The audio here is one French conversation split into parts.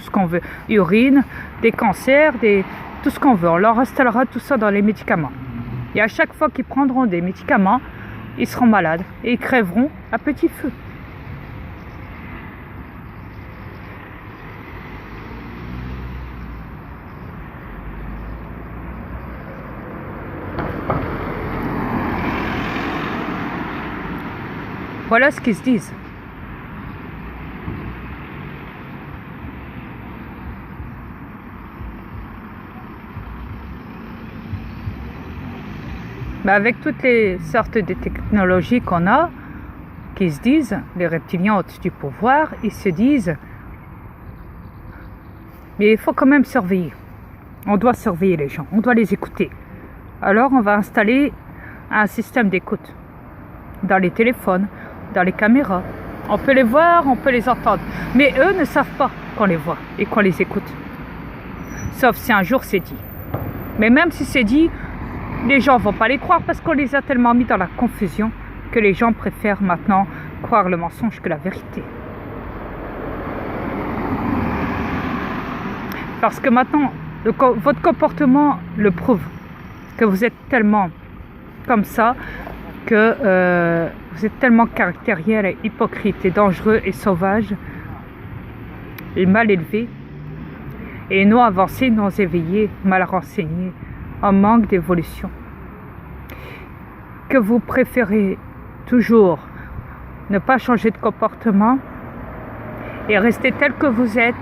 ce qu'on veut. Urine, des cancers, tout ce qu'on veut. On leur installera tout ça dans les médicaments. Et à chaque fois qu'ils prendront des médicaments, ils seront malades et ils crèveront à petit feu. Voilà ce qu'ils se disent. Mais avec toutes les sortes de technologies qu'on a, qui se disent, les reptiliens au-dessus du pouvoir, ils se disent, mais il faut quand même surveiller. On doit surveiller les gens, on doit les écouter. Alors on va installer un système d'écoute dans les téléphones, dans les caméras. On peut les voir, on peut les entendre. Mais eux ne savent pas qu'on les voit et qu'on les écoute. Sauf si un jour c'est dit. Mais même si c'est dit, les gens ne vont pas les croire parce qu'on les a tellement mis dans la confusion que les gens préfèrent maintenant croire le mensonge que la vérité. Parce que maintenant, votre comportement le prouve. Que vous êtes tellement comme ça, que vous êtes tellement caractériel et hypocrite et dangereux et sauvage et mal élevé et non avancé, non éveillé, mal renseigné, en manque d'évolution, que vous préférez toujours ne pas changer de comportement et rester tel que vous êtes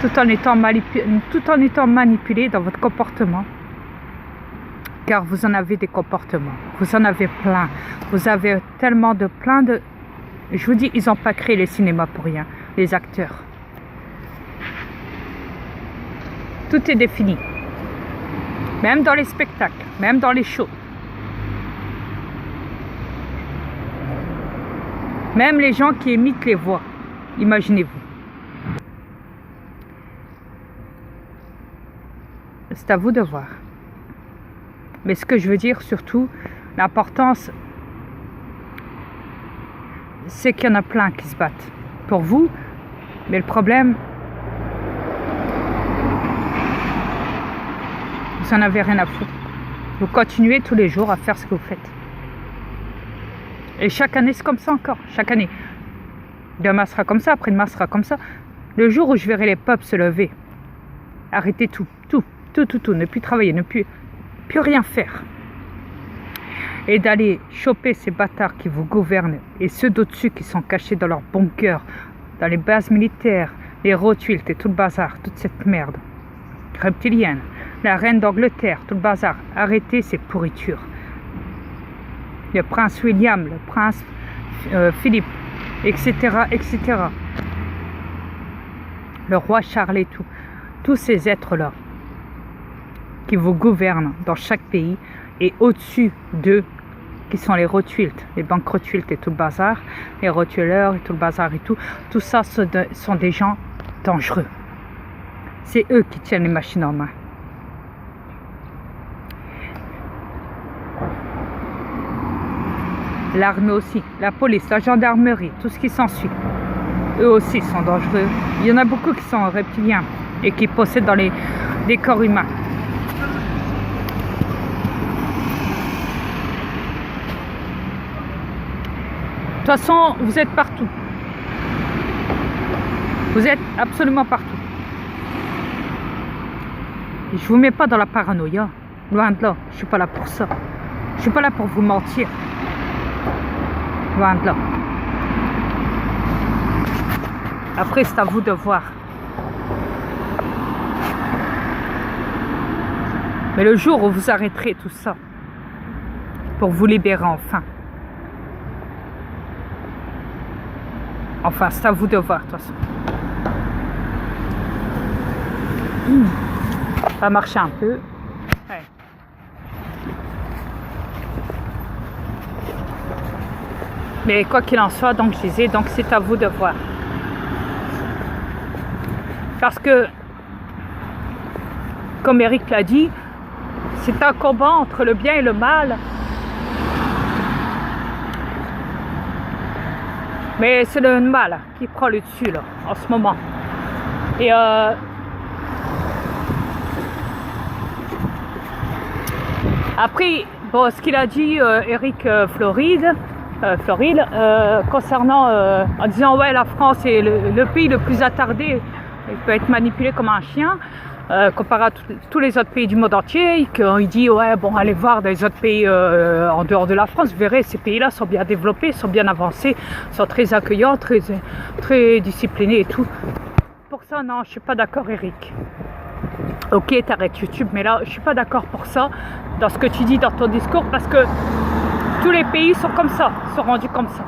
tout en étant manipulé dans votre comportement. Car vous en avez des comportements, vous en avez plein, vous avez tellement de je vous dis, ils n'ont pas créé les cinémas pour rien, les acteurs. Tout est défini, même dans les spectacles, même dans les shows. Même les gens qui imitent les voix, imaginez-vous. C'est à vous de voir. Mais ce que je veux dire surtout, l'importance, c'est qu'il y en a plein qui se battent pour vous. Mais le problème, vous n'en avez rien à foutre. Vous continuez tous les jours à faire ce que vous faites. Et chaque année, c'est comme ça encore. Chaque année. Demain sera comme ça, après-demain sera comme ça. Le jour où je verrai les peuples se lever, arrêter tout, ne plus travailler, ne plus rien faire. Et d'aller choper ces bâtards qui vous gouvernent et ceux d'au-dessus qui sont cachés dans leurs bunkers, dans les bases militaires, les Rothschild et tout le bazar, toute cette merde reptilienne, la reine d'Angleterre, tout le bazar. Arrêtez ces pourritures. Le prince William, le prince Philippe, etc., etc. Le roi Charles et tout. Tous ces êtres-là qui vous gouvernent dans chaque pays et au-dessus d'eux qui sont les Rothschild, les banques Rothschild et tout le bazar, les Rothschilders et tout le bazar et tout ça sont des gens dangereux. C'est eux qui tiennent les machines en main. L'armée aussi, la police, la gendarmerie, tout ce qui s'ensuit. Eux aussi sont dangereux. Il y en a beaucoup qui sont reptiliens et qui possèdent dans des corps humains. De toute façon, vous êtes partout. Vous êtes absolument partout. Et je vous mets pas dans la paranoïa. Loin de là. Je suis pas là pour ça. Je suis pas là pour vous mentir. Loin de là. Après, c'est à vous de voir. Mais le jour où vous arrêterez tout ça, pour vous libérer enfin, c'est à vous de voir, de toute façon. Ça va marcher un peu. Ouais. Mais quoi qu'il en soit, donc je disais, donc c'est à vous de voir. Parce que, comme Eric l'a dit, c'est un combat entre le bien et le mal. Mais c'est le mal qui prend le dessus là, en ce moment. Et après, bon, ce qu'il a dit Eric Floride, concernant, en disant ouais, la France est le pays le plus attardé, il peut être manipulé comme un chien, comparé à tous les autres pays du monde entier, qu'il dit ouais, bon, allez voir dans les autres pays en dehors de la France, vous verrez, ces pays-là sont bien développés, sont bien avancés, sont très accueillants, très disciplinés et tout. Pour ça, non, je suis pas d'accord, Eric. Ok, t'arrêtes YouTube, mais là, je suis pas d'accord pour ça, dans ce que tu dis dans ton discours, parce que tous les pays sont comme ça, sont rendus comme ça.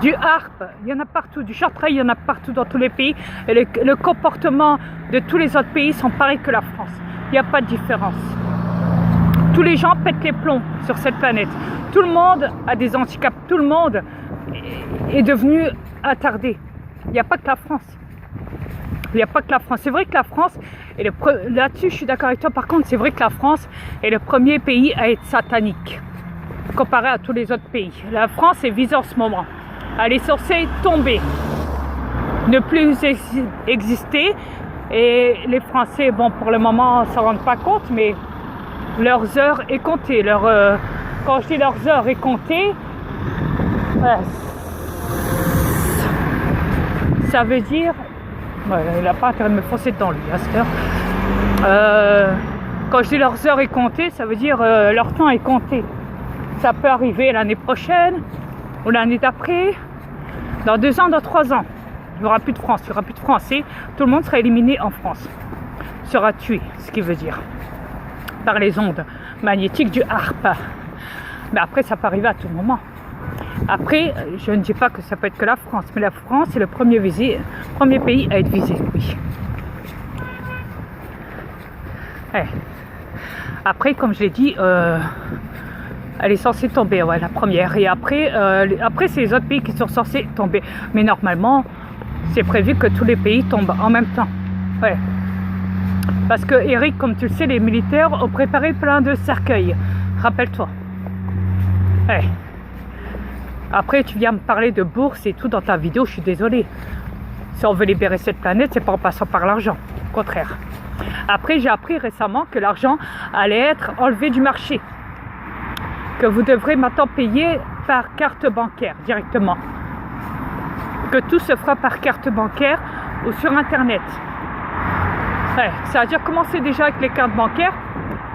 Du harpe, il y en a partout, du chartrail, il y en a partout dans tous les pays, et le comportement de tous les autres pays sont pareils que la France. Il n'y a pas de différence. Tous les gens pètent les plombs sur cette planète. Tout le monde a des handicaps, tout le monde est devenu attardé. Il n'y a pas que la France. Il n'y a pas que la France. C'est vrai que la France, là-dessus je suis d'accord avec toi, par contre c'est vrai que la France est le premier pays à être satanique, comparé à tous les autres pays. La France est visée en ce moment. Elle est censée tomber, ne plus exister. Et les Français, bon pour le moment ne s'en rendent pas compte, mais leurs heures est comptée. Quand je dis leurs heures est comptée, ça veut dire... Ouais, il n'a pas intérêt de me foncer dedans lui à cette heure. Quand je dis leurs heures est comptée, ça veut dire leur temps est compté. Ça peut arriver l'année prochaine ou l'année d'après, dans 2 ans, dans 3 ans. Il n'y aura plus de France, il n'y aura plus de Français. Tout le monde sera éliminé en France, sera tué, ce qui veut dire par les ondes magnétiques du harpe. Mais après, ça peut arriver à tout moment. Après, je ne dis pas que ça peut être que la France, mais la France est le premier pays à être visé, oui. Ouais. Après, comme je l'ai dit, elle est censée tomber, ouais, la première. Et après c'est les autres pays qui sont censés tomber. Mais normalement, c'est prévu que tous les pays tombent en même temps. Ouais. Parce que, Eric, comme tu le sais, les militaires ont préparé plein de cercueils. Rappelle-toi. Ouais. Après, tu viens me parler de bourse et tout dans ta vidéo, je suis désolée. Si on veut libérer cette planète, c'est pas en passant par l'argent. Au contraire. Après, j'ai appris récemment que l'argent allait être enlevé du marché. Que vous devrez maintenant payer par carte bancaire directement. Que tout se fera par carte bancaire ou sur Internet. Ouais, ça veut dire commencer déjà avec les cartes bancaires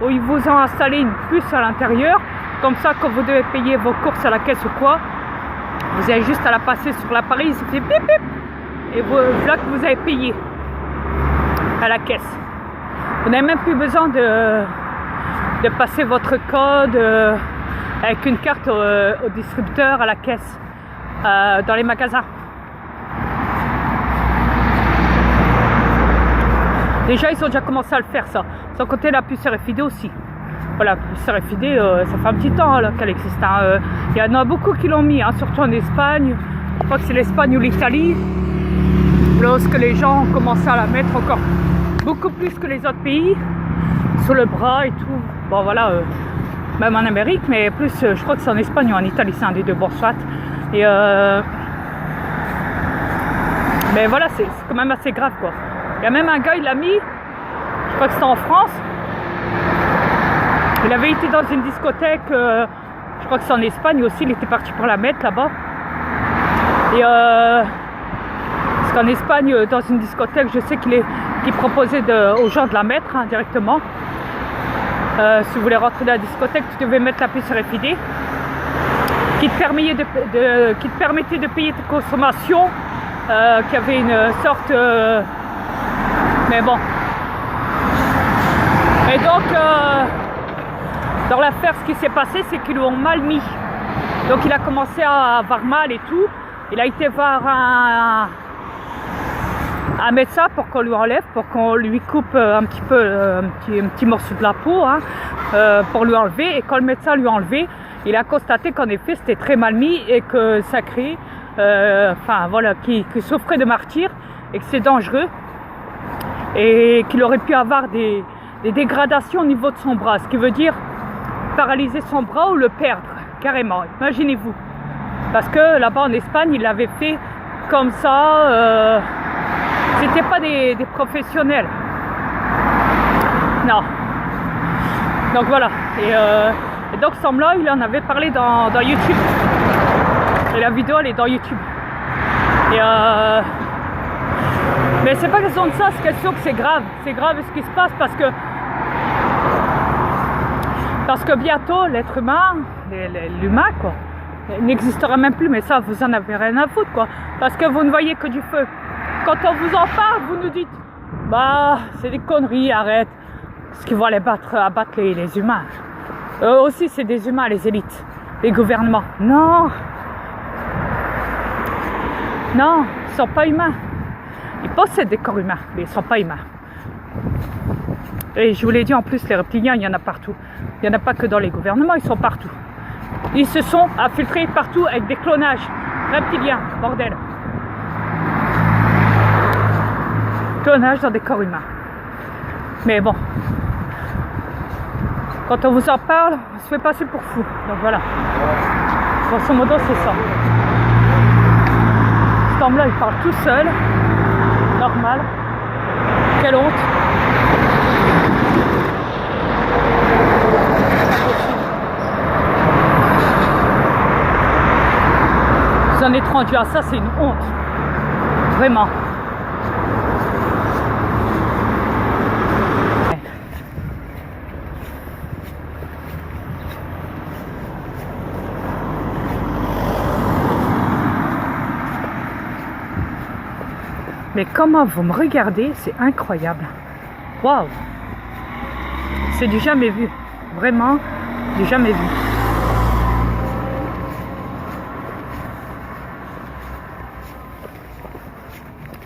où ils vous ont installé une puce à l'intérieur. Comme ça, quand vous devez payer vos courses à la caisse ou quoi, vous avez juste à la passer sur l'appareil, ça fait bip bip, et voilà que vous avez payé à la caisse. Vous n'avez même plus besoin de passer votre code avec une carte au distributeur, à la caisse, dans les magasins. Déjà, ils ont déjà commencé à le faire, ça. Sans compter la puce RFID aussi. Voilà, la puce RFID, ça fait un petit temps qu'elle existe. Hein. Il y en a beaucoup qui l'ont mis, hein, surtout en Espagne. Je crois que c'est l'Espagne ou l'Italie. Lorsque les gens ont commencé à la mettre encore beaucoup plus que les autres pays, sur le bras et tout. Bon, voilà, même en Amérique, mais plus, je crois que c'est en Espagne ou en Italie, c'est un des deux, bon, soit. Et mais voilà, c'est quand même assez grave, quoi. Il y a même un gars, il l'a mis, je crois que c'était en France. Il avait été dans une discothèque, je crois que c'est en Espagne aussi, il était parti pour la mettre là-bas. Et parce qu'en Espagne, dans une discothèque, je sais qu'il proposait aux gens de la mettre, hein, directement. Si vous voulez rentrer dans la discothèque, tu devais mettre la puce RFID qui te permettait de payer tes consommations, qui avait une sorte... mais bon. Et donc, dans l'affaire, ce qui s'est passé, c'est qu'ils l'ont mal mis. Donc il a commencé à avoir mal et tout. Il a été voir un médecin pour qu'on lui enlève, pour qu'on lui coupe un petit peu, un petit morceau de la peau, hein, pour lui enlever. Et quand le médecin lui a enlevé, il a constaté qu'en effet c'était très mal mis et que ça crée, enfin voilà, qu'il souffrait de martyre et que c'est dangereux et qu'il aurait pu avoir des dégradations au niveau de son bras, ce qui veut dire paralyser son bras ou le perdre carrément. Imaginez-vous, parce que là-bas en Espagne, il l'avait fait comme ça. C'était pas des professionnels. Non. Donc voilà. Et donc Sam-là, il en avait parlé dans YouTube. Et la vidéo, elle est dans YouTube. Et mais c'est pas question de ça, c'est question que c'est grave. C'est grave ce qui se passe parce que bientôt, l'être humain, l'humain, quoi, n'existera même plus. Mais ça, vous en avez rien à foutre, quoi. Parce que vous ne voyez que du feu. Quand on vous en parle, vous nous dites, bah, c'est des conneries, arrête. Parce qu'ils vont aller abattre les humains. Eux aussi, c'est des humains, les élites, les gouvernements. Non. Non, ils ne sont pas humains. Ils possèdent des corps humains, mais ils ne sont pas humains. Et je vous l'ai dit, en plus, les reptiliens, il y en a partout. Il n'y en a pas que dans les gouvernements, ils sont partout. Ils se sont infiltrés partout avec des clonages reptiliens, bordel. Clonage dans des corps humains. Mais bon, quand on vous en parle, on se fait passer pour fou. Donc voilà. Grosso modo, c'est ça. Cet homme-là, il parle tout seul. Normal. Quelle honte. Vous en êtes rendu à ça, c'est une honte. Vraiment. Mais comment vous me regardez, c'est incroyable. Waouh! C'est du jamais vu. Vraiment, du jamais vu.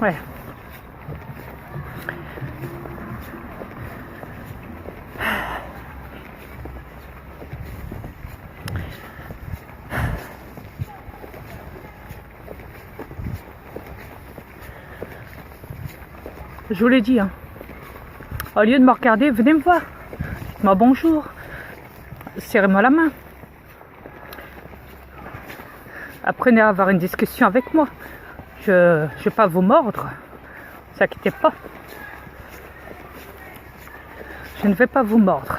Ouais. Je vous l'ai dit, hein. Au lieu de me regarder, venez me voir. Dites-moi bonjour. Serrez-moi la main. Apprenez à avoir une discussion avec moi. Je ne vais pas vous mordre. Ne vous inquiétez pas. Je ne vais pas vous mordre.